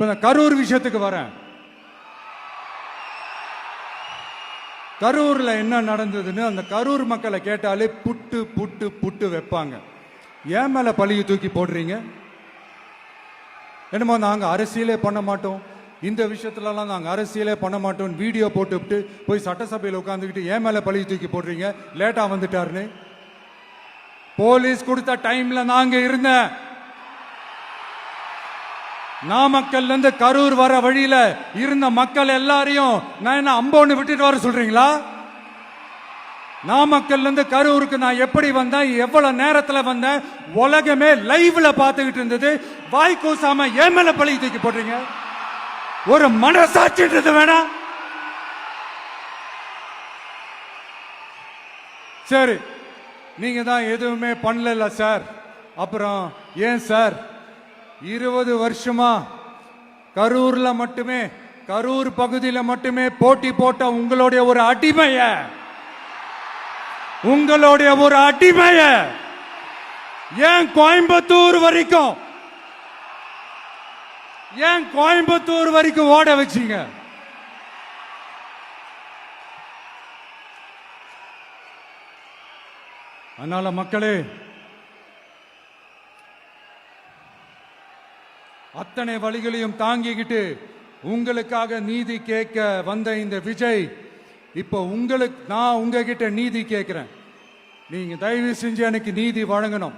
இப்ப நான் கரூர் விஷயத்துக்கு வரேன். கரூர்ல என்ன நடந்ததுன்னு அந்த கரூர் மக்களை கேட்டாலே புட்டு புட்டு புட்டு வைப்பாங்க. ஏன் மேல பழிய தூக்கி போடுறீங்க? என்னமோ நாங்க அரசியலே பண்ண மாட்டோம், இந்த விஷயத்துலலாம் நாங்க அரசியலே பண்ண மாட்டோம் வீடியோ போட்டுவிட்டு போய் சட்டசபையில் உட்காந்துக்கிட்டு ஏன் மேல பழிய தூக்கி போடுறீங்க? லேட்டா வந்துட்டாருன்னு போலீஸ் கொடுத்த டைம்ல நாங்க இருந்தேன். நாமக்கல்ல இருந்து கரூர் வர வழியில இருந்த மக்கள் எல்லாரையும் நான் என்ன அம்போன்னு விட்டுட்டு வர சொல்றீங்களா? நாமக்கல்ல இருந்து கரூருக்கு நான் எப்படி வந்தேன், எவ்வளவு நேரத்துல வந்தேன், உலகமே லைவ்ல பார்த்துக்கிட்டு இருந்தது. வாய் கூசாம ஏன் மேல பழி தூக்கி போடுறீங்க? ஒரு மனசாட்சின்றது வேணாம்? சரி, நீங்க தான் எதுவுமே பண்ணல சார். அப்புறம் ஏன் சார் 20 வருஷமா கரூர்ல மட்டுமே, கரூர் பகுதியில் மட்டுமே போட்டி போட்ட உங்களுடைய ஒரு அடிமைய ஏன் கோயம்புத்தூர் வரைக்கும் ஓட வச்சீங்க? அதனால மக்களே, அத்தனை வழிகளையும் தாங்கிக்கிட்டு உங்களுக்காக நீதி கேட்க வந்த இந்த விஜய், இப்போ நான் உங்ககிட்ட நீதி கேட்கிறேன். நீங்க தயவு செஞ்சு எனக்கு நீதி வழங்கணும்.